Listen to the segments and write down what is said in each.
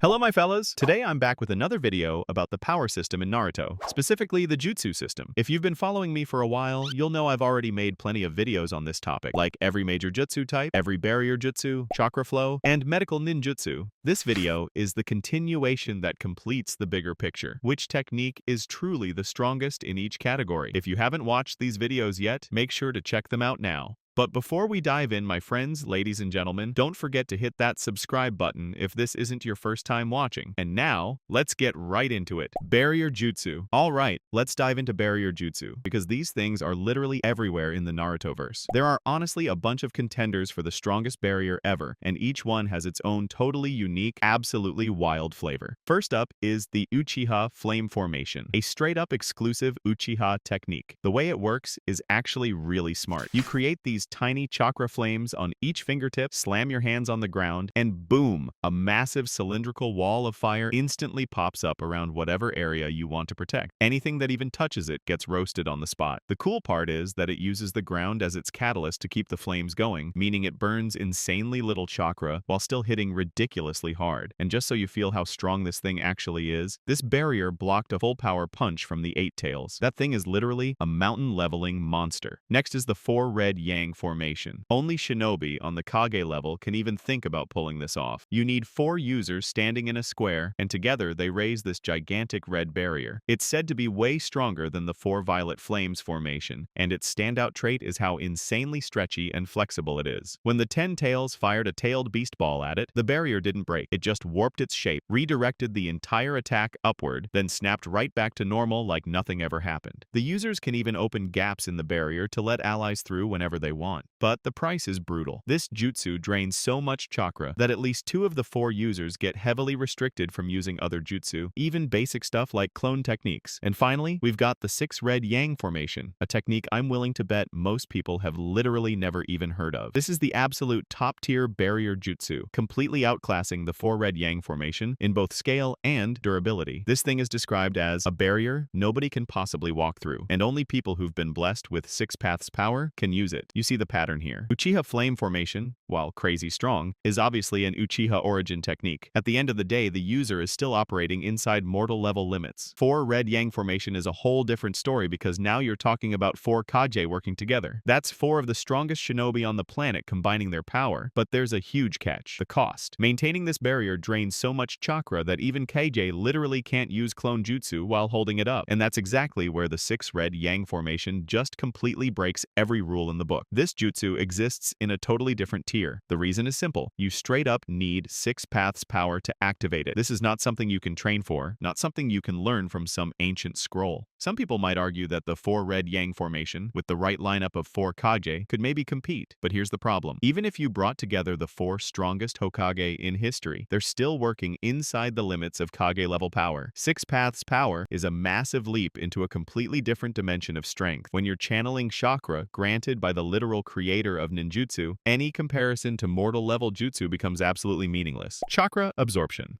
Hello my fellas! Today I'm back with another video about the power system in Naruto, specifically the jutsu system. If you've been following me for a while, you'll know I've already made plenty of videos on this topic, like Every Major Jutsu Type, Every Barrier Jutsu, Chakra Flow, and Medical Ninjutsu. This video is the continuation that completes the bigger picture. Which technique is truly the strongest in each category? If you haven't watched these videos yet, make sure to check them out now. But before we dive in, my friends, ladies and gentlemen, don't forget to hit that subscribe button if this isn't your first time watching. And now, let's get right into it. Barrier Jutsu. Alright, let's dive into Barrier Jutsu, because these things are literally everywhere in the Narutoverse. There are honestly a bunch of contenders for the strongest barrier ever, and each one has its own totally unique, absolutely wild flavor. First up is the Uchiha Flame Formation, a straight-up exclusive Uchiha technique. The way it works is actually really smart. You create these tiny chakra flames on each fingertip, slam your hands on the ground, and boom, a massive cylindrical wall of fire instantly pops up around whatever area you want to protect. Anything that even touches it gets roasted on the spot. The cool part is that it uses the ground as its catalyst to keep the flames going, meaning it burns insanely little chakra while still hitting ridiculously hard. And just so you feel how strong this thing actually is, this barrier blocked a full power punch from the Eight Tails. That thing is literally a mountain-leveling monster. Next is the Four Red Yang Formation. Only shinobi on the Kage level can even think about pulling this off. You need 4 users standing in a square, and together they raise this gigantic red barrier. It's said to be way stronger than the Four Violet Flames formation, and its standout trait is how insanely stretchy and flexible it is. When the 10 Tails fired a tailed beast ball at it, the barrier didn't break. It just warped its shape, redirected the entire attack upward, then snapped right back to normal like nothing ever happened. The users can even open gaps in the barrier to let allies through whenever they want. But the price is brutal. This jutsu drains so much chakra that at least 2 of the 4 users get heavily restricted from using other jutsu, even basic stuff like clone techniques. And finally, we've got the 6 Red Yang Formation, a technique I'm willing to bet most people have literally never even heard of. This is the absolute top-tier barrier jutsu, completely outclassing the 4 Red Yang Formation in both scale and durability. This thing is described as a barrier nobody can possibly walk through, and only people who've been blessed with 6 paths power can use it. You see the pattern here. Uchiha Flame Formation, while crazy strong, is obviously an Uchiha origin technique. At the end of the day, the user is still operating inside mortal level limits. 4 Red Yang Formation is a whole different story because now you're talking about 4 Kage working together. That's 4 of the strongest shinobi on the planet combining their power, but there's a huge catch: the cost. Maintaining this barrier drains so much chakra that even Kage literally can't use clone jutsu while holding it up. And that's exactly where the 6 Red Yang Formation just completely breaks every rule in the book. This jutsu exists in a totally different tier. The reason is simple. You straight up need 6 paths power to activate it. This is not something you can train for, not something you can learn from some ancient scroll. Some people might argue that the 4 Red Yang Formation, with the right lineup of 4 Kage, could maybe compete. But here's the problem. Even if you brought together the 4 strongest Hokage in history, they're still working inside the limits of Kage level power. 6 paths power is a massive leap into a completely different dimension of strength. When you're channeling chakra granted by the literal creator of ninjutsu, any comparison to mortal level jutsu becomes absolutely meaningless. Chakra absorption.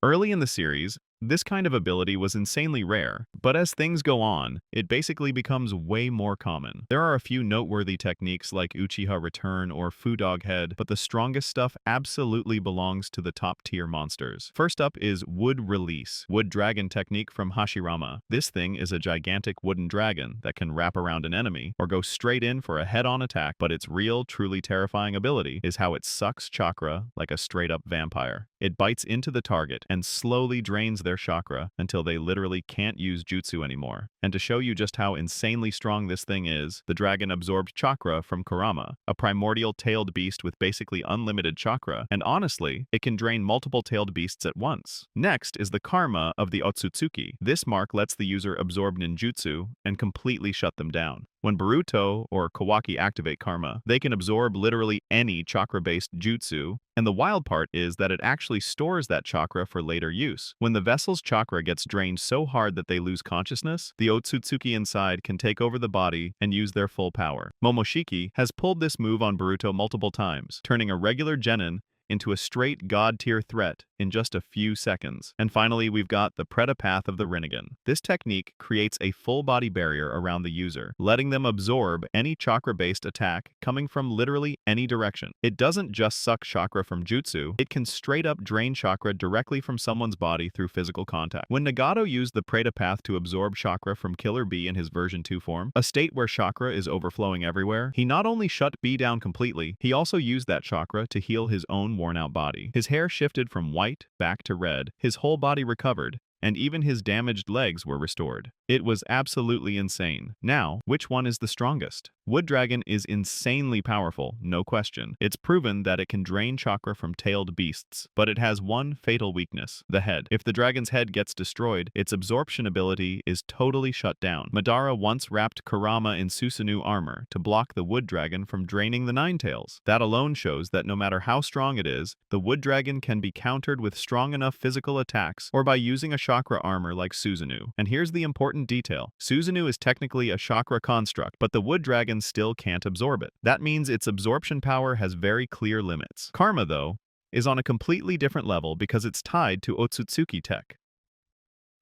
Early in the series, this kind of ability was insanely rare, but as things go on, it basically becomes way more common. There are a few noteworthy techniques like Uchiha Return or Fudog Head, but the strongest stuff absolutely belongs to the top-tier monsters. First up is Wood Release, Wood Dragon technique from Hashirama. This thing is a gigantic wooden dragon that can wrap around an enemy or go straight in for a head-on attack, but its real, truly terrifying ability is how it sucks chakra like a straight-up vampire. It bites into the target and slowly drains their chakra until they literally can't use jutsu anymore. And to show you just how insanely strong this thing is, the dragon absorbed chakra from Kurama, a primordial tailed beast with basically unlimited chakra, and honestly, it can drain multiple tailed beasts at once. Next is the karma of the Otsutsuki. This mark lets the user absorb ninjutsu and completely shut them down. When Boruto or Kawaki activate karma, they can absorb literally any chakra-based jutsu, and the wild part is that it actually stores that chakra for later use. When the vessel's chakra gets drained so hard that they lose consciousness, the Otsutsuki inside can take over the body and use their full power. Momoshiki has pulled this move on Boruto multiple times, turning a regular genin into a straight god-tier threat in just a few seconds. And finally, we've got the Preta Path of the Rinnegan. This technique creates a full-body barrier around the user, letting them absorb any chakra-based attack coming from literally any direction. It doesn't just suck chakra from jutsu, it can straight up drain chakra directly from someone's body through physical contact. When Nagato used the Preta Path to absorb chakra from Killer B in his version 2 form, a state where chakra is overflowing everywhere, he not only shut B down completely, he also used that chakra to heal his own worn-out body. His hair shifted from white back to red, his whole body recovered, and even his damaged legs were restored. It was absolutely insane. Now, which one is the strongest? Wood Dragon is insanely powerful, no question. It's proven that it can drain chakra from tailed beasts, but it has one fatal weakness: the head. If the dragon's head gets destroyed, its absorption ability is totally shut down. Madara once wrapped Kurama in Susanoo armor to block the Wood Dragon from draining the Nine Tails. That alone shows that no matter how strong it is, the Wood Dragon can be countered with strong enough physical attacks or by using a chakra armor like Susanoo. And here's the important detail. Susanoo is technically a chakra construct, but the Wood Dragon still can't absorb it. That means its absorption power has very clear limits. Karma, though, is on a completely different level because it's tied to Otsutsuki tech.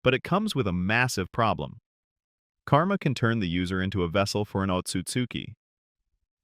But it comes with a massive problem. Karma can turn the user into a vessel for an Otsutsuki.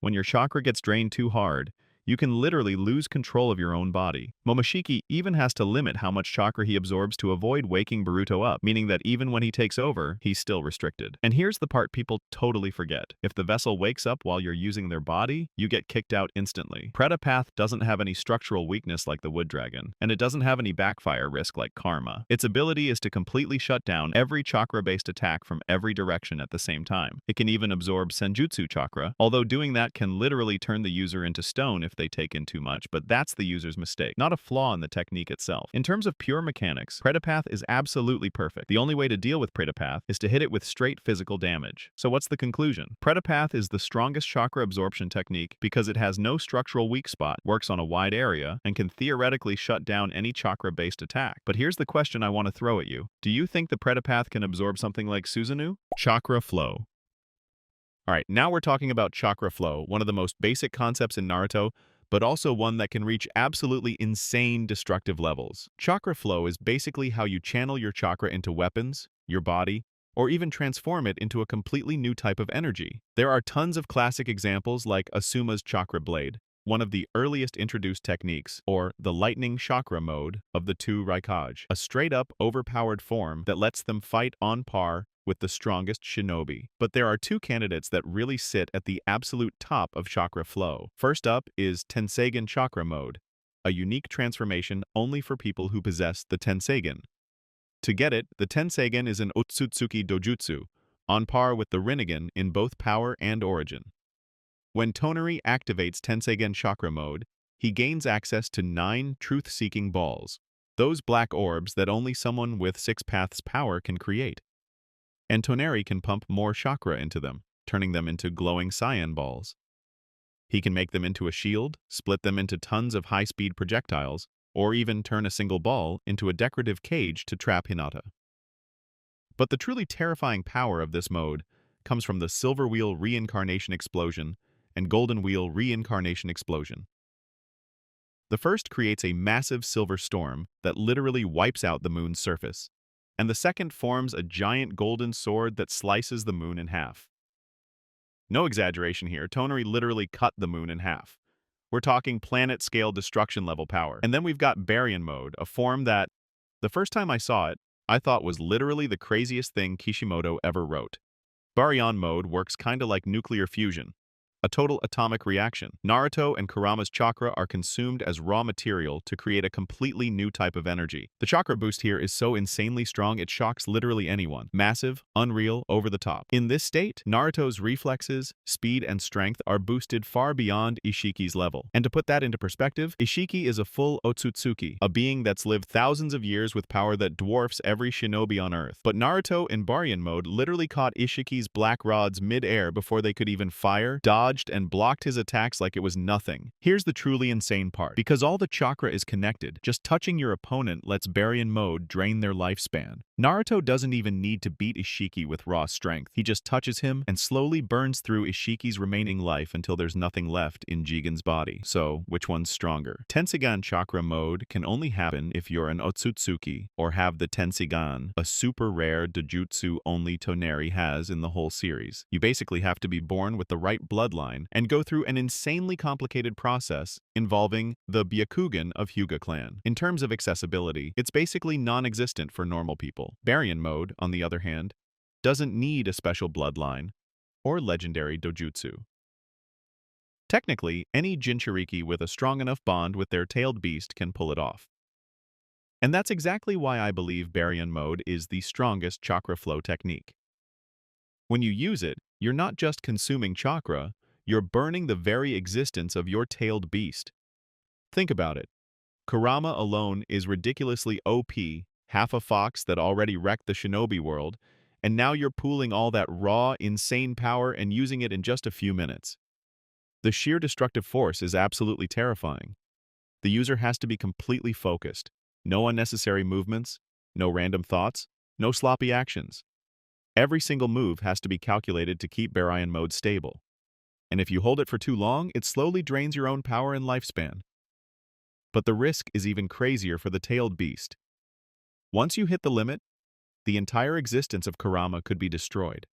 When your chakra gets drained too hard, you can literally lose control of your own body. Momoshiki even has to limit how much chakra he absorbs to avoid waking Boruto up, meaning that even when he takes over, he's still restricted. And here's the part people totally forget. If the vessel wakes up while you're using their body, you get kicked out instantly. Preta Path doesn't have any structural weakness like the Wood Dragon, and it doesn't have any backfire risk like Karma. Its ability is to completely shut down every chakra-based attack from every direction at the same time. It can even absorb Senjutsu chakra, although doing that can literally turn the user into stone if they take in too much, but that's the user's mistake, not a flaw in the technique itself. In terms of pure mechanics, Preta Path is absolutely perfect. The only way to deal with Preta Path is to hit it with straight physical damage. So what's the conclusion? Preta Path is the strongest chakra absorption technique because it has no structural weak spot, works on a wide area, and can theoretically shut down any chakra-based attack. But here's the question I want to throw at you. Do you think the Preta Path can absorb something like Susanoo? Chakra Flow. Alright, now we're talking about Chakra Flow, one of the most basic concepts in Naruto, but also one that can reach absolutely insane destructive levels. Chakra Flow is basically how you channel your chakra into weapons, your body, or even transform it into a completely new type of energy. There are tons of classic examples like Asuma's Chakra Blade, one of the earliest introduced techniques, or the lightning chakra mode of the two Raikage, a straight-up overpowered form that lets them fight on par with the strongest shinobi. But there are two candidates that really sit at the absolute top of Chakra Flow. First up is Tenseigen Chakra Mode, a unique transformation only for people who possess the Tenseigen. To get it, the Tenseigen is an Otsutsuki dojutsu, on par with the Rinnegan in both power and origin. When Tonari activates Tenseigen Chakra Mode, he gains access to 9 truth-seeking balls, those black orbs that only someone with 6 paths power can create. And Tonari can pump more chakra into them, turning them into glowing cyan balls. He can make them into a shield, split them into tons of high-speed projectiles, or even turn a single ball into a decorative cage to trap Hinata. But the truly terrifying power of this mode comes from the Silver Wheel Reincarnation Explosion and Golden Wheel Reincarnation Explosion. The first creates a massive silver storm that literally wipes out the moon's surface, and the second forms a giant golden sword that slices the moon in half. No exaggeration here, Tonari literally cut the moon in half. We're talking planet-scale destruction level power. And then we've got Barrier mode, a form that, the first time I saw it, I thought was literally the craziest thing Kishimoto ever wrote. Barrier mode works kinda like nuclear fusion, a total atomic reaction. Naruto and Kurama's chakra are consumed as raw material to create a completely new type of energy. The chakra boost here is so insanely strong it shocks literally anyone. Massive, unreal, over the top. In this state, Naruto's reflexes, speed, and strength are boosted far beyond Ishiki's level. And to put that into perspective, Ishiki is a full Otsutsuki, a being that's lived thousands of years with power that dwarfs every shinobi on Earth. But Naruto in Barrier mode literally caught Ishiki's black rods mid-air before they could even fire, dodge, dodged and blocked his attacks like it was nothing. Here's the truly insane part. Because all the chakra is connected, just touching your opponent lets Barrier Mode drain their lifespan. Naruto doesn't even need to beat Ishiki with raw strength. He just touches him and slowly burns through Ishiki's remaining life until there's nothing left in Jigen's body. So, which one's stronger? Tensigan Chakra Mode can only happen if you're an Otsutsuki or have the Tensigan, a super rare dojutsu only Toneri has in the whole series. You basically have to be born with the right bloodline and go through an insanely complicated process involving the Byakugan of Hyuga clan. In terms of accessibility, it's basically non-existent for normal people. Barrier Mode, on the other hand, doesn't need a special bloodline or legendary dojutsu. Technically, any Jinchuriki with a strong enough bond with their tailed beast can pull it off. And that's exactly why I believe Barrier Mode is the strongest chakra flow technique. When you use it, you're not just consuming chakra, you're burning the very existence of your tailed beast. Think about it. Kurama alone is ridiculously OP, half a fox that already wrecked the shinobi world, and now you're pooling all that raw, insane power and using it in just a few minutes. The sheer destructive force is absolutely terrifying. The user has to be completely focused. No unnecessary movements, no random thoughts, no sloppy actions. Every single move has to be calculated to keep Barrier Mode stable. And if you hold it for too long, it slowly drains your own power and lifespan. But the risk is even crazier for the tailed beast. Once you hit the limit, the entire existence of Kurama could be destroyed.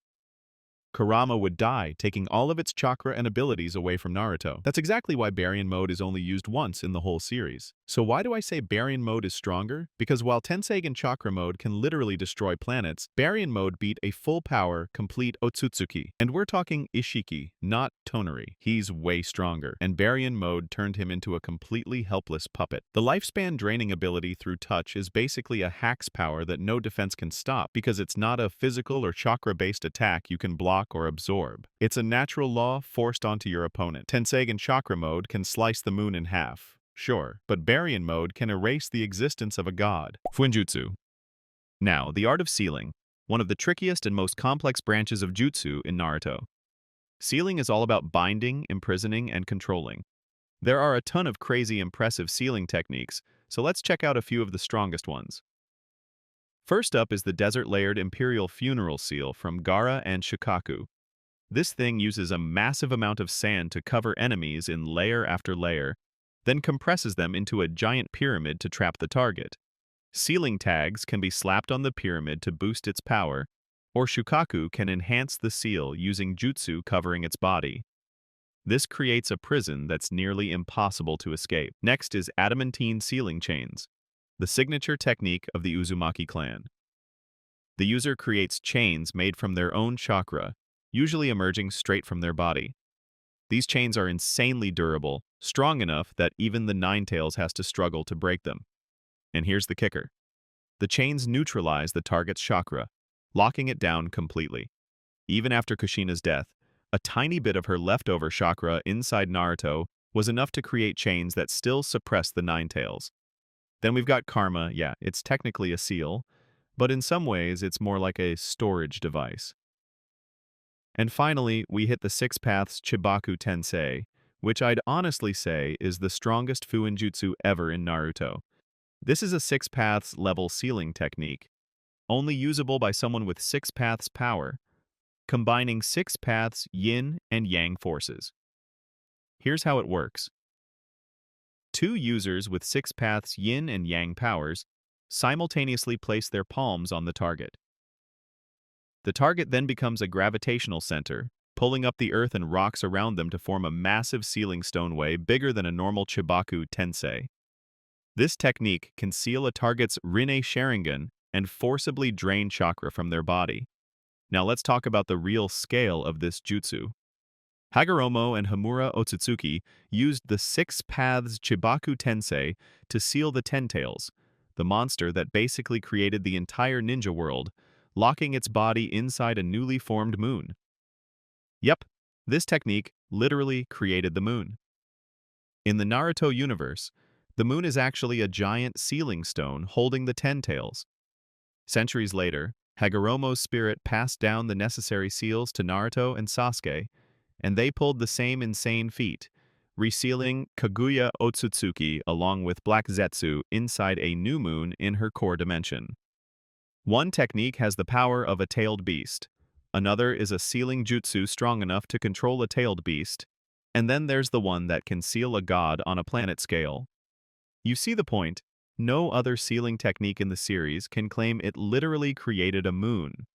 Kurama would die, taking all of its chakra and abilities away from Naruto. That's exactly why Barrier Mode is only used once in the whole series. So why do I say Barrier Mode is stronger? Because while Tenseigan Chakra Mode can literally destroy planets, Barrier Mode beat a full-power, complete Otsutsuki. And we're talking Ishiki, not Toneri. He's way stronger, and Barrier Mode turned him into a completely helpless puppet. The lifespan draining ability through touch is basically a hack's power that no defense can stop, because it's not a physical or chakra-based attack you can block or absorb. It's a natural law forced onto your opponent. Tenseigan Chakra Mode can slice the moon in half, sure, but Barrier Mode can erase the existence of a god. Fuinjutsu. Now, the art of sealing, one of the trickiest and most complex branches of jutsu in Naruto. Sealing is all about binding, imprisoning, and controlling. There are a ton of crazy impressive sealing techniques, so let's check out a few of the strongest ones. First up is the desert-layered Imperial Funeral Seal from Gaara and Shukaku. This thing uses a massive amount of sand to cover enemies in layer after layer, then compresses them into a giant pyramid to trap the target. Sealing tags can be slapped on the pyramid to boost its power, or Shukaku can enhance the seal using jutsu covering its body. This creates a prison that's nearly impossible to escape. Next is adamantine sealing chains, the signature technique of the Uzumaki clan. The user creates chains made from their own chakra, usually emerging straight from their body. These chains are insanely durable, strong enough that even the Ninetales has to struggle to break them. And here's the kicker. The chains neutralize the target's chakra, locking it down completely. Even after Kushina's death, a tiny bit of her leftover chakra inside Naruto was enough to create chains that still suppress the Ninetales. Then we've got Karma. Yeah, it's technically a seal, but in some ways it's more like a storage device. And finally, we hit the Six Paths Chibaku Tensei, which I'd honestly say is the strongest Fuinjutsu ever in Naruto. This is a Six Paths level sealing technique, only usable by someone with Six Paths power, combining Six Paths yin and yang forces. Here's how it works. Two users with Six Paths yin and yang powers simultaneously place their palms on the target. The target then becomes a gravitational center, pulling up the earth and rocks around them to form a massive sealing stoneway bigger than a normal Chibaku Tensei. This technique can seal a target's Rinne Sharingan and forcibly drain chakra from their body. Now let's talk about the real scale of this jutsu. Hagoromo and Hamura Otsutsuki used the Six Paths Chibaku Tensei to seal the Ten-Tails, the monster that basically created the entire ninja world, locking its body inside a newly formed moon. Yep, this technique literally created the moon. In the Naruto universe, the moon is actually a giant sealing stone holding the Ten-Tails. Centuries later, Hagoromo's spirit passed down the necessary seals to Naruto and Sasuke, and they pulled the same insane feat, resealing Kaguya Otsutsuki along with Black Zetsu inside a new moon in her core dimension. One technique has the power of a tailed beast. Another is a sealing jutsu strong enough to control a tailed beast. And then there's the one that can seal a god on a planet scale. You see the point? No other sealing technique in the series can claim it literally created a moon.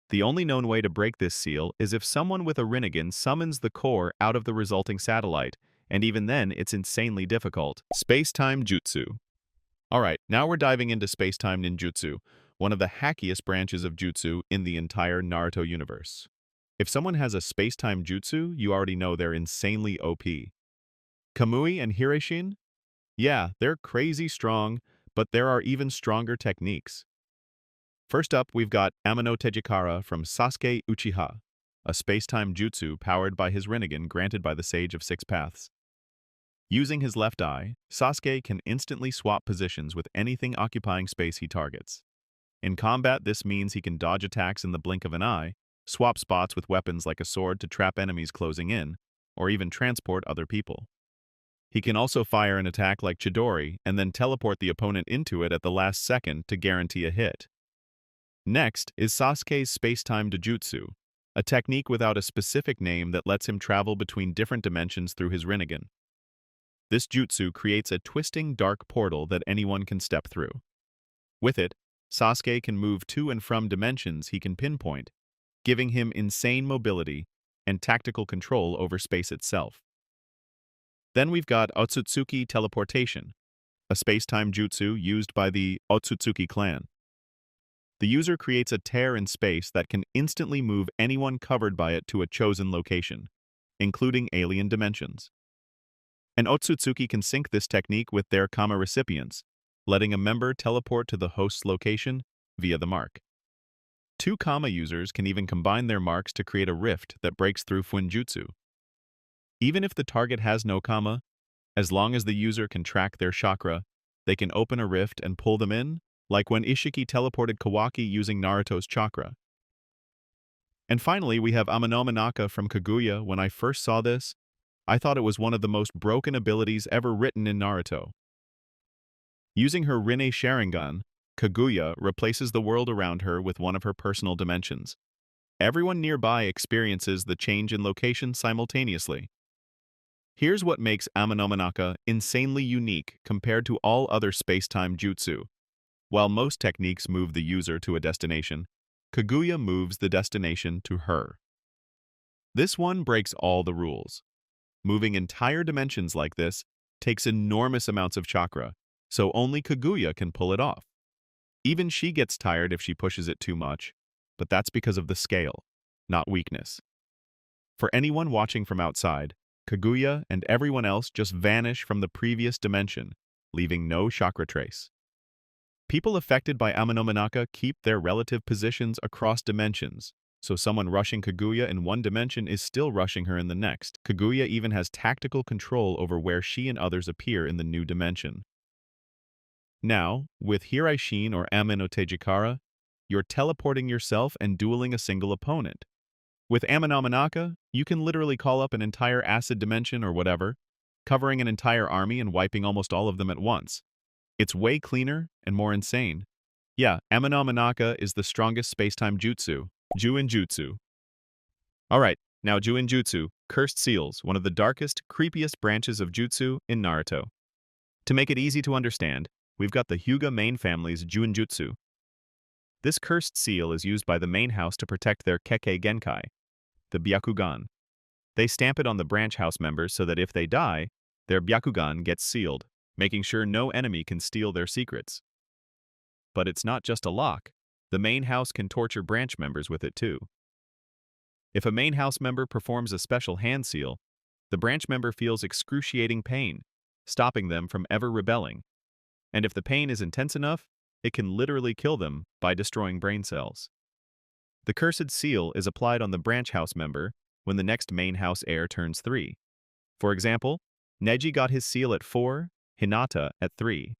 The only known way to break this seal is if someone with a Rinnegan summons the core out of the resulting satellite, and even then it's insanely difficult. Space-time Jutsu. Alright, now we're diving into Space-time Ninjutsu, one of the hackiest branches of jutsu in the entire Naruto universe. If someone has a space-time jutsu, you already know they're insanely OP. Kamui and Hireishin? Yeah, they're crazy strong, but there are even stronger techniques. First up, we've got Amano Tejikara from Sasuke Uchiha, a space-time jutsu powered by his Rinnegan granted by the Sage of Six Paths. Using his left eye, Sasuke can instantly swap positions with anything occupying space he targets. In combat, this means he can dodge attacks in the blink of an eye, swap spots with weapons like a sword to trap enemies closing in, or even transport other people. He can also fire an attack like Chidori and then teleport the opponent into it at the last second to guarantee a hit. Next is Sasuke's Space-Time Dojutsu, a technique without a specific name that lets him travel between different dimensions through his Rinnegan. This jutsu creates a twisting dark portal that anyone can step through. With it, Sasuke can move to and from dimensions he can pinpoint, giving him insane mobility and tactical control over space itself. Then we've got Otsutsuki Teleportation, a space-time jutsu used by the Otsutsuki clan. The user creates a tear in space that can instantly move anyone covered by it to a chosen location, including alien dimensions. An Otsutsuki can sync this technique with their Kama recipients, letting a member teleport to the host's location via the mark. Two Kama users can even combine their marks to create a rift that breaks through Fuinjutsu. Even if the target has no Kama, as long as the user can track their chakra, they can open a rift and pull them in, like when Ishiki teleported Kawaki using Naruto's chakra. And finally, we have Amano Manaka from Kaguya. When I first saw this, I thought it was one of the most broken abilities ever written in Naruto. Using her Rinne Sharingan, Kaguya replaces the world around her with one of her personal dimensions. Everyone nearby experiences the change in location simultaneously. Here's what makes Amano Manaka insanely unique compared to all other space-time jutsu. While most techniques move the user to a destination, Kaguya moves the destination to her. This one breaks all the rules. Moving entire dimensions like this takes enormous amounts of chakra, so only Kaguya can pull it off. Even she gets tired if she pushes it too much, but that's because of the scale, not weakness. For anyone watching from outside, Kaguya and everyone else just vanish from the previous dimension, leaving no chakra trace. People affected by Amano Manaka keep their relative positions across dimensions, so someone rushing Kaguya in one dimension is still rushing her in the next. Kaguya even has tactical control over where she and others appear in the new dimension. Now, with Hireishin or Amano Tejikara, you're teleporting yourself and dueling a single opponent. With Amano Manaka, you can literally call up an entire acid dimension or whatever, covering an entire army and wiping almost all of them at once. It's way cleaner and more insane. Yeah, Amano Manaka is the strongest space-time jutsu, Juinjutsu. Alright, now Juinjutsu, Cursed Seals, one of the darkest, creepiest branches of jutsu in Naruto. To make it easy to understand, we've got the Hyuga main family's Juinjutsu. This cursed seal is used by the main house to protect their Kekkei Genkai, the Byakugan. They stamp it on the branch house members so that if they die, their Byakugan gets sealed, making sure no enemy can steal their secrets. But it's not just a lock. The main house can torture branch members with it too. If a main house member performs a special hand seal, the branch member feels excruciating pain, stopping them from ever rebelling. And if the pain is intense enough, it can literally kill them by destroying brain cells. The cursed seal is applied on the branch house member when the next main house heir turns 3. For example, Neji got his seal at 4, Hinata at 3.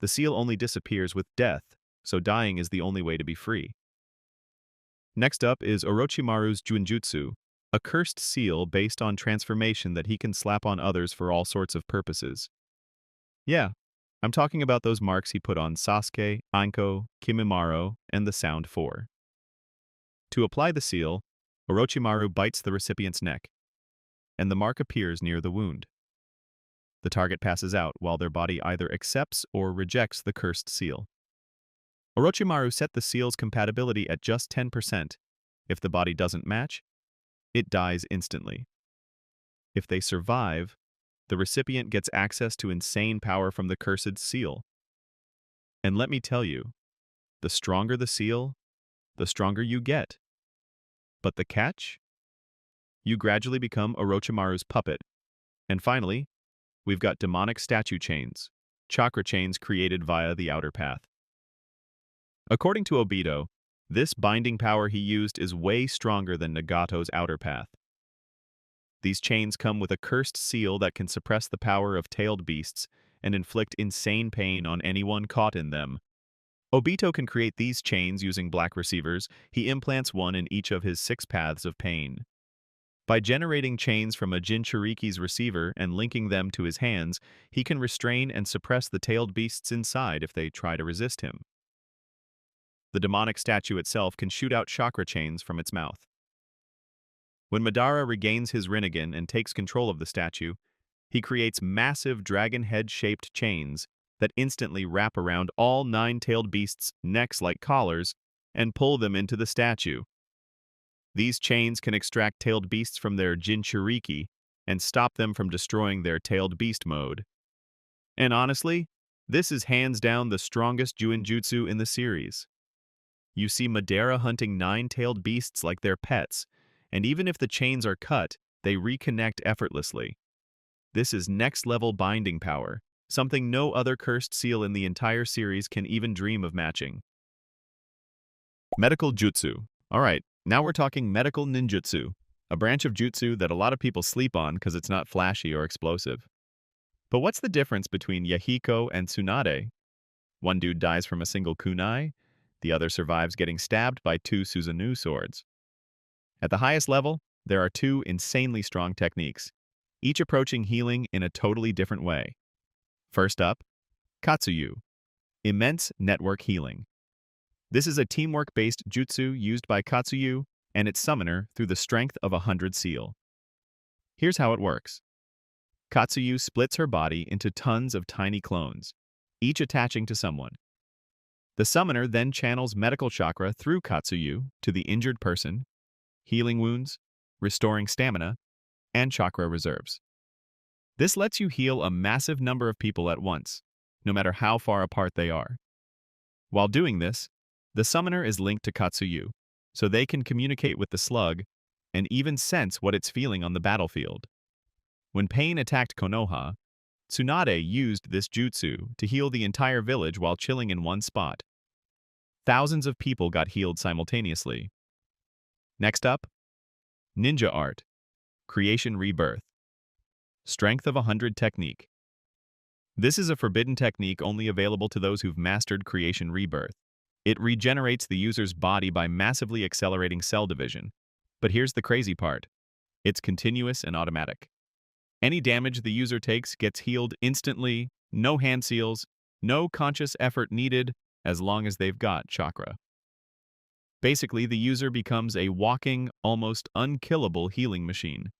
The seal only disappears with death, so dying is the only way to be free. Next up is Orochimaru's Juinjutsu, a cursed seal based on transformation that he can slap on others for all sorts of purposes. Yeah, I'm talking about those marks he put on Sasuke, Anko, Kimimaro, and the Sound 4. To apply the seal, Orochimaru bites the recipient's neck, and the mark appears near the wound. The target passes out while their body either accepts or rejects the cursed seal. Orochimaru set the seal's compatibility at just 10%. If the body doesn't match, it dies instantly. If they survive, the recipient gets access to insane power from the cursed seal. And let me tell you, the stronger the seal, the stronger you get. But the catch? You gradually become Orochimaru's puppet. And finally, we've got demonic statue chains, chakra chains created via the outer path. According to Obito, this binding power he used is way stronger than Nagato's outer path. These chains come with a cursed seal that can suppress the power of tailed beasts and inflict insane pain on anyone caught in them. Obito can create these chains using black receivers. He implants one in each of his 6 paths of pain. By generating chains from a Jinchuriki's receiver and linking them to his hands, he can restrain and suppress the tailed beasts inside if they try to resist him. The demonic statue itself can shoot out chakra chains from its mouth. When Madara regains his Rinnegan and takes control of the statue, he creates massive dragon head-shaped chains that instantly wrap around all 9-tailed beasts' necks like collars and pull them into the statue. These chains can extract tailed beasts from their Jinchuriki and stop them from destroying their tailed beast mode. And honestly, this is hands down the strongest Jutsu in the series. You see Madara hunting 9-tailed beasts like their pets, and even if the chains are cut, they reconnect effortlessly. This is next-level binding power, something no other cursed seal in the entire series can even dream of matching. Medical Jutsu. Alright, now we're talking Medical Ninjutsu, a branch of jutsu that a lot of people sleep on because it's not flashy or explosive. But what's the difference between Yahiko and Tsunade? One dude dies from a single kunai, the other survives getting stabbed by 2 Susanoo swords. At the highest level, there are 2 insanely strong techniques, each approaching healing in a totally different way. First up, Katsuyu, immense network healing. This is a teamwork-based jutsu used by Katsuyu and its summoner through the strength of 100 seal. Here's how it works. Katsuyu splits her body into tons of tiny clones, each attaching to someone. The summoner then channels medical chakra through Katsuyu to the injured person, healing wounds, restoring stamina, and chakra reserves. This lets you heal a massive number of people at once, no matter how far apart they are. While doing this, the summoner is linked to Katsuyu, so they can communicate with the slug and even sense what it's feeling on the battlefield. When Pain attacked Konoha, Tsunade used this jutsu to heal the entire village while chilling in one spot. Thousands of people got healed simultaneously. Next up, Ninja Art, Creation Rebirth, Strength of 100 Technique. This is a forbidden technique only available to those who've mastered Creation Rebirth. It regenerates the user's body by massively accelerating cell division. But here's the crazy part. It's continuous and automatic. Any damage the user takes gets healed instantly, no hand seals, no conscious effort needed, as long as they've got chakra. Basically, the user becomes a walking, almost unkillable healing machine.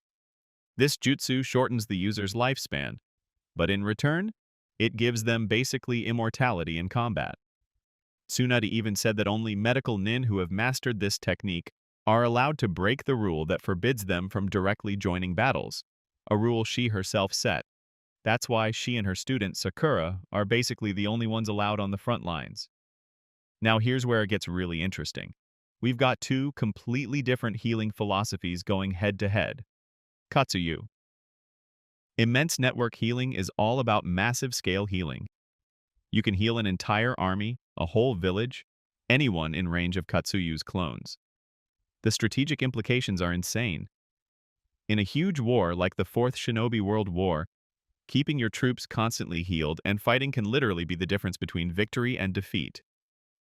This jutsu shortens the user's lifespan, but in return, it gives them basically immortality in combat. Tsunade even said that only medical nin who have mastered this technique are allowed to break the rule that forbids them from directly joining battles, a rule she herself set. That's why she and her student, Sakura, are basically the only ones allowed on the front lines. Now here's where it gets really interesting. We've got 2 completely different healing philosophies going head-to-head. Katsuyu. Immense network healing is all about massive-scale healing. You can heal an entire army, a whole village, anyone in range of Katsuyu's clones. The strategic implications are insane. In a huge war like the 4th Shinobi World War, keeping your troops constantly healed and fighting can literally be the difference between victory and defeat.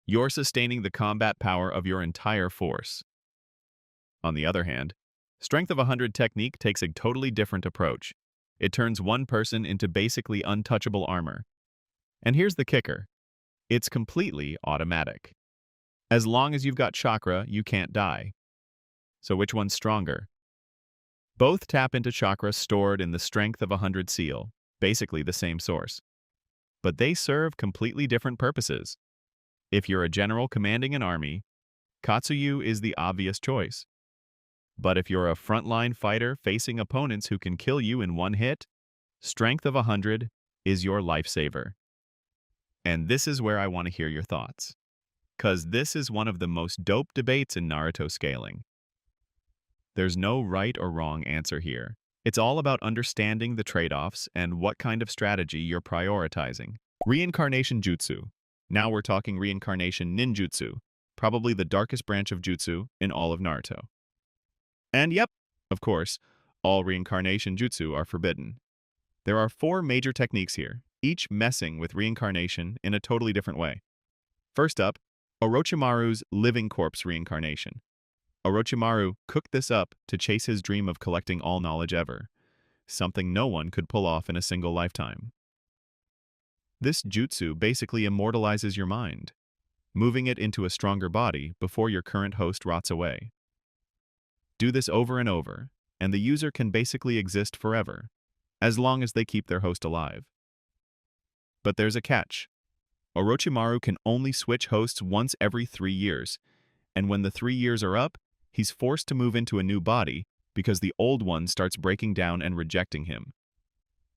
You're sustaining the combat power of your entire force. On the other hand, Strength of 100 technique takes a totally different approach. It turns one person into basically untouchable armor. And here's the kicker. It's completely automatic. As long as you've got chakra, you can't die. So which one's stronger? Both tap into chakra stored in the Strength of 100 seal, basically the same source. But they serve completely different purposes. If you're a general commanding an army, Katsuyu is the obvious choice. But if you're a frontline fighter facing opponents who can kill you in one hit, Strength of 100 is your lifesaver. And this is where I want to hear your thoughts. 'Cause this is one of the most dope debates in Naruto scaling. There's no right or wrong answer here. It's all about understanding the trade-offs and what kind of strategy you're prioritizing. Reincarnation Jutsu. Now we're talking Reincarnation Ninjutsu, probably the darkest branch of Jutsu in all of Naruto. And yep, of course, all Reincarnation Jutsu are forbidden. There are 4 major techniques here, each messing with reincarnation in a totally different way. First up, Orochimaru's Living Corpse Reincarnation. Orochimaru cooked this up to chase his dream of collecting all knowledge ever, something no one could pull off in a single lifetime. This jutsu basically immortalizes your mind, moving it into a stronger body before your current host rots away. Do this over and over, and the user can basically exist forever, as long as they keep their host alive. But there's a catch. Orochimaru can only switch hosts once every 3 years, and when the 3 years are up, he's forced to move into a new body because the old one starts breaking down and rejecting him.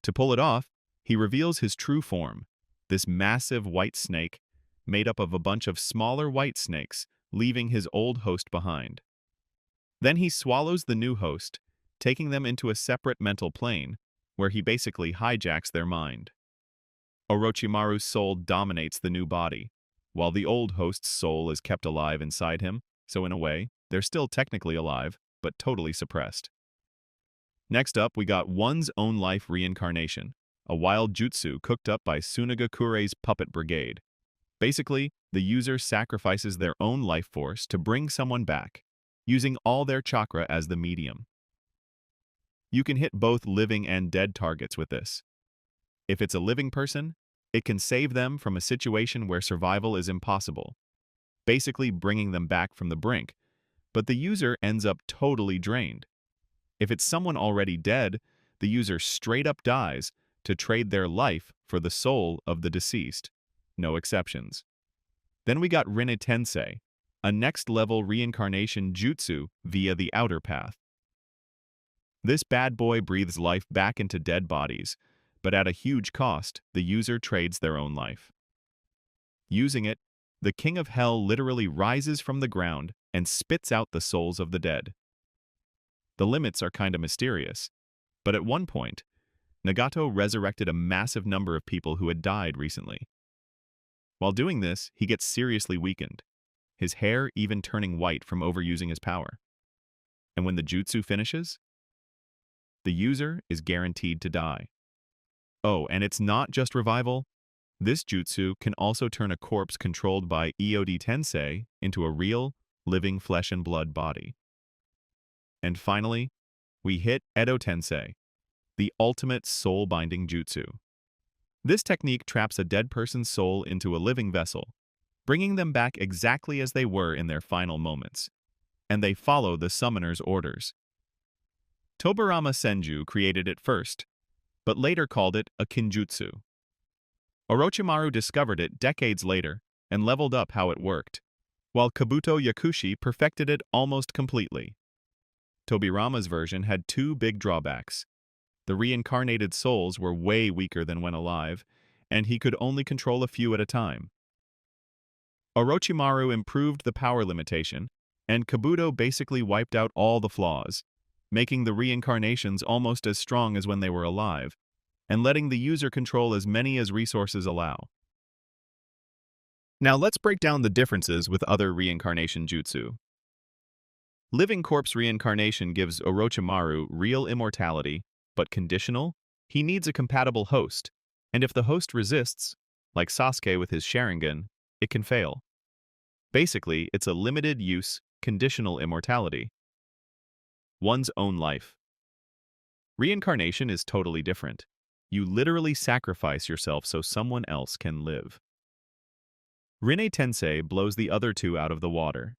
To pull it off, he reveals his true form, this massive white snake made up of a bunch of smaller white snakes, leaving his old host behind. Then he swallows the new host, taking them into a separate mental plane, where he basically hijacks their mind. Orochimaru's soul dominates the new body, while the old host's soul is kept alive inside him, so in a way, they're still technically alive, but totally suppressed. Next up, we got One's Own Life Reincarnation, a wild jutsu cooked up by Tsunaga-kurei's Puppet Brigade. Basically, the user sacrifices their own life force to bring someone back, using all their chakra as the medium. You can hit both living and dead targets with this. If it's a living person, it can save them from a situation where survival is impossible, basically bringing them back from the brink, but the user ends up totally drained. If it's someone already dead, the user straight up dies to trade their life for the soul of the deceased. No exceptions. Then we got Rinne Tensei, a next-level reincarnation jutsu via the outer path. This bad boy breathes life back into dead bodies, but at a huge cost, the user trades their own life. Using it, the King of Hell literally rises from the ground and spits out the souls of the dead. The limits are kinda mysterious, but at one point, Nagato resurrected a massive number of people who had died recently. While doing this, he gets seriously weakened, his hair even turning white from overusing his power. And when the jutsu finishes, the user is guaranteed to die. Oh, and it's not just revival. This jutsu can also turn a corpse controlled by Iode Tensei into a real, living flesh and blood body. And finally, we hit Edo Tensei, the ultimate soul-binding jutsu. This technique traps a dead person's soul into a living vessel, bringing them back exactly as they were in their final moments, and they follow the summoner's orders. Tobirama Senju created it first, but later called it a kinjutsu. Orochimaru discovered it decades later and leveled up how it worked, while Kabuto Yakushi perfected it almost completely. Tobirama's version had 2 big drawbacks. The reincarnated souls were way weaker than when alive, and he could only control a few at a time. Orochimaru improved the power limitation, and Kabuto basically wiped out all the flaws, making the reincarnations almost as strong as when they were alive, and letting the user control as many as resources allow. Now let's break down the differences with other reincarnation jutsu. Living Corpse Reincarnation gives Orochimaru real immortality, but conditional. He needs a compatible host, and if the host resists, like Sasuke with his Sharingan, it can fail. Basically, it's a limited-use, conditional immortality. one's own life. Reincarnation is totally different. You literally sacrifice yourself so someone else can live. Rinne Tensei blows the other two out of the water.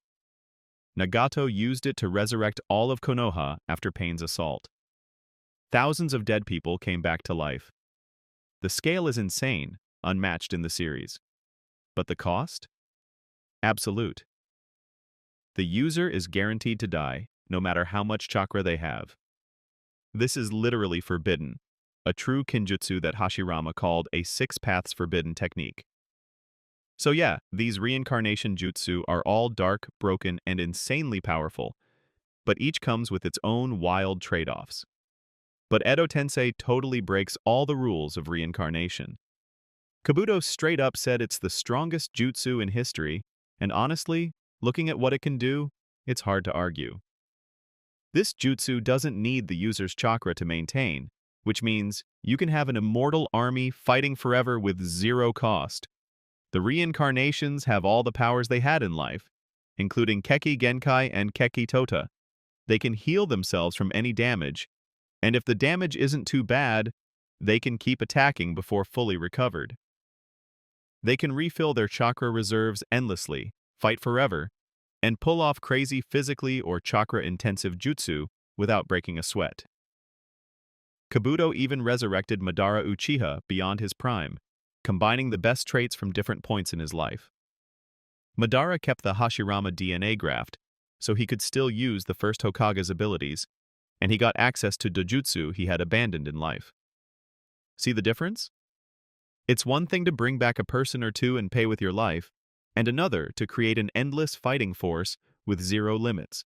Nagato used it to resurrect all of Konoha after Pain's assault. Thousands of dead people came back to life. The scale is insane, unmatched in the series. But the cost? Absolute. The user is guaranteed to die, no matter how much chakra they have. This is literally forbidden, a true kinjutsu that Hashirama called a six paths forbidden technique. So yeah, these reincarnation jutsu are all dark, broken, and insanely powerful, but each comes with its own wild trade-offs. But Edo Tensei totally breaks all the rules of reincarnation. Kabuto straight up said it's the strongest jutsu in history, and honestly, looking at what it can do, it's hard to argue. This jutsu doesn't need the user's chakra to maintain, which means you can have an immortal army fighting forever with zero cost. The reincarnations have all the powers they had in life, including Keki Genkai and Keki Tota. They can heal themselves from any damage, and if the damage isn't too bad, they can keep attacking before fully recovered. They can refill their chakra reserves endlessly, fight forever, and pull off crazy physically or chakra-intensive jutsu without breaking a sweat. Kabuto even resurrected Madara Uchiha beyond his prime, combining the best traits from different points in his life. Madara kept the Hashirama DNA graft, so he could still use the first Hokage's abilities, and he got access to dojutsu he had abandoned in life. See the difference? It's one thing to bring back a person or two and pay with your life, and another to create an endless fighting force with zero limits.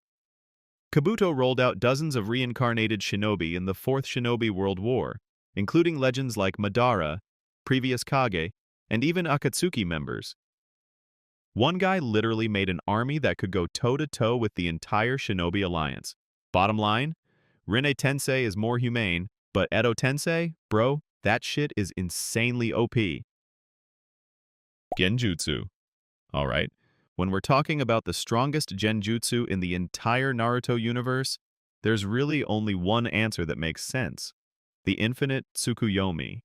Kabuto rolled out dozens of reincarnated shinobi in the Fourth Shinobi World War, including legends like Madara, previous Kage, and even Akatsuki members. One guy literally made an army that could go toe-to-toe with the entire Shinobi Alliance. Bottom line, Rinne Tensei is more humane, but Edo Tensei, bro, that shit is insanely OP. Genjutsu. Alright, when we're talking about the strongest genjutsu in the entire Naruto universe, there's really only one answer that makes sense: the infinite Tsukuyomi.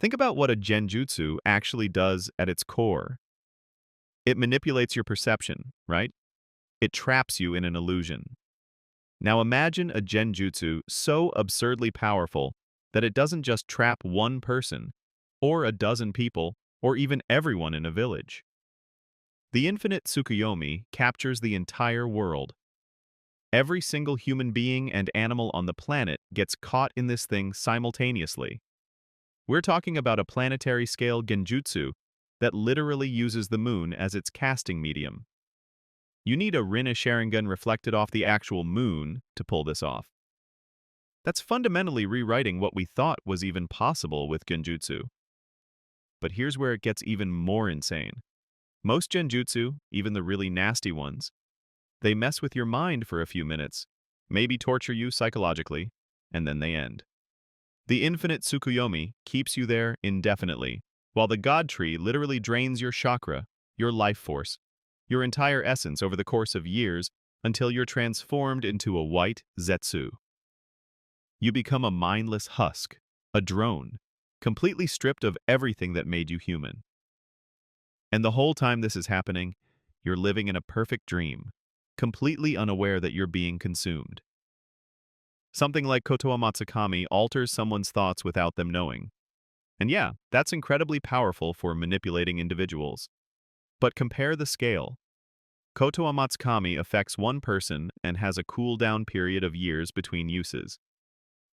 Think about what a genjutsu actually does at its core. It manipulates your perception, right? It traps you in an illusion. Now imagine a genjutsu so absurdly powerful that it doesn't just trap one person, or a dozen people, or even everyone in a village. The infinite Tsukuyomi captures the entire world. Every single human being and animal on the planet gets caught in this thing simultaneously. We're talking about a planetary-scale genjutsu that literally uses the moon as its casting medium. You need a Rinne Sharingan reflected off the actual moon to pull this off. That's fundamentally rewriting what we thought was even possible with genjutsu. But here's where it gets even more insane. Most genjutsu, even the really nasty ones, they mess with your mind for a few minutes, maybe torture you psychologically, and then they end. The infinite Tsukuyomi keeps you there indefinitely, while the God Tree literally drains your chakra, your life force, your entire essence over the course of years until you're transformed into a white Zetsu. You become a mindless husk, a drone, completely stripped of everything that made you human. And the whole time this is happening, you're living in a perfect dream, completely unaware that you're being consumed. Something like Kotoa Matsukami alters someone's thoughts without them knowing. And yeah, that's incredibly powerful for manipulating individuals. But compare the scale. Kotoa Matsukami affects one person and has a cooldown period of years between uses.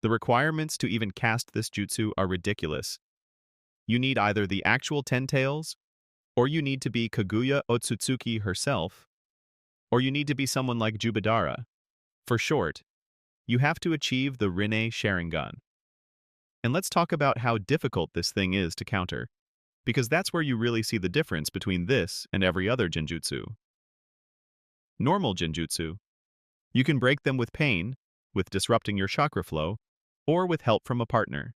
The requirements to even cast this jutsu are ridiculous. You need either the actual Ten Tails, or you need to be Kaguya Otsutsuki herself, or you need to be someone like Jubidara. For short, you have to achieve the Rinne Sharingan. And let's talk about how difficult this thing is to counter, because that's where you really see the difference between this and every other genjutsu. Normal genjutsu. You can break them with pain, with disrupting your chakra flow, or with help from a partner.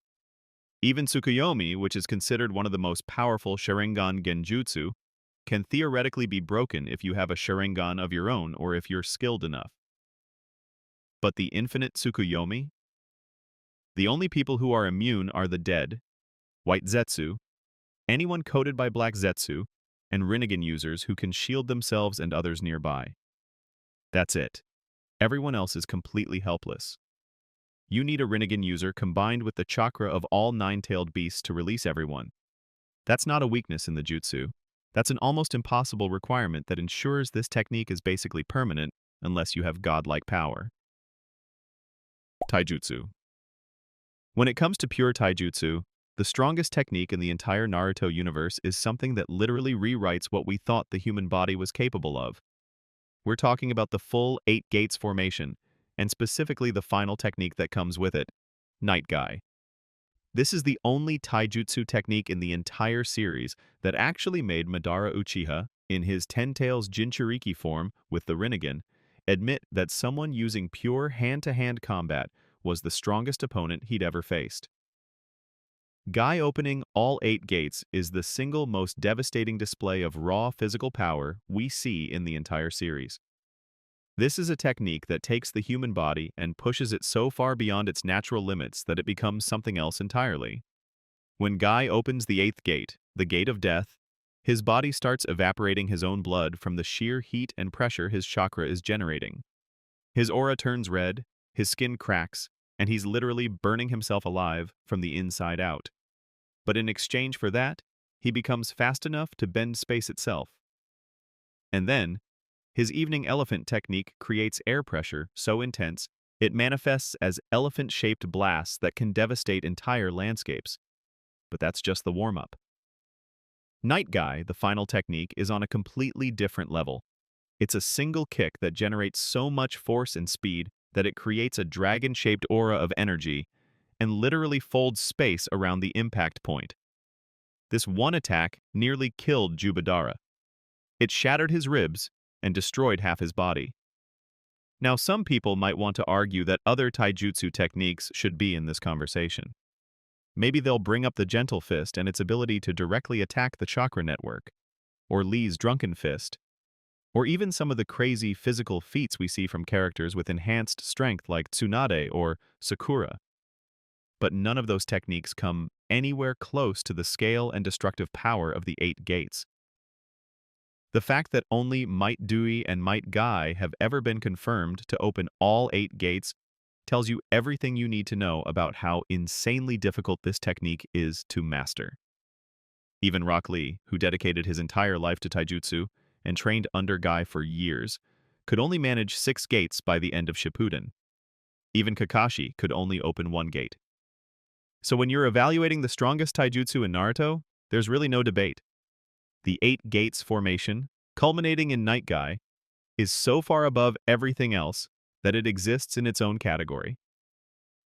Even Tsukuyomi, which is considered one of the most powerful Sharingan genjutsu, can theoretically be broken if you have a Sharingan of your own or if you're skilled enough. But the infinite Tsukuyomi? The only people who are immune are the dead, white Zetsu, anyone coated by black Zetsu, and Rinnegan users who can shield themselves and others nearby. That's it. Everyone else is completely helpless. You need a Rinnegan user combined with the chakra of all nine-tailed beasts to release everyone. That's not a weakness in the jutsu. That's an almost impossible requirement that ensures this technique is basically permanent unless you have godlike power. Taijutsu. When it comes to pure taijutsu, the strongest technique in the entire Naruto universe is something that literally rewrites what we thought the human body was capable of. We're talking about the full 8 gates formation, and specifically the final technique that comes with it, Night Guy. This is the only taijutsu technique in the entire series that actually made Madara Uchiha, in his Ten Tails Jinchuriki form with the Rinnegan, admit that someone using pure hand-to-hand combat was the strongest opponent he'd ever faced. Guy opening all 8 gates is the single most devastating display of raw physical power we see in the entire series. This is a technique that takes the human body and pushes it so far beyond its natural limits that it becomes something else entirely. When Guy opens the 8th gate, the gate of death, his body starts evaporating his own blood from the sheer heat and pressure his chakra is generating. His aura turns red, his skin cracks, and he's literally burning himself alive from the inside out. But in exchange for that, he becomes fast enough to bend space itself. And then, his evening elephant technique creates air pressure so intense it manifests as elephant-shaped blasts that can devastate entire landscapes. But that's just the warm-up. Night Guy, the final technique, is on a completely different level. It's a single kick that generates so much force and speed that it creates a dragon-shaped aura of energy and literally folds space around the impact point. This one attack nearly killed Jubadara. It shattered his ribs and destroyed half his body. Now, some people might want to argue that other taijutsu techniques should be in this conversation. Maybe they'll bring up the Gentle Fist and its ability to directly attack the chakra network, or Lee's Drunken Fist, or even some of the crazy physical feats we see from characters with enhanced strength like Tsunade or Sakura. But none of those techniques come anywhere close to the scale and destructive power of the 8 gates. The fact that only Might Dewey and Might Guy have ever been confirmed to open all 8 gates tells you everything you need to know about how insanely difficult this technique is to master. Even Rock Lee, who dedicated his entire life to taijutsu and trained under Guy for years, could only manage 6 gates by the end of Shippuden. Even Kakashi could only open 1 gate. So when you're evaluating the strongest taijutsu in Naruto, there's really no debate. The 8 gates formation, culminating in Night Guy, is so far above everything else that it exists in its own category.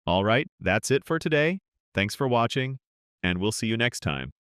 Alright, that's it for today. Thanks for watching, and we'll see you next time.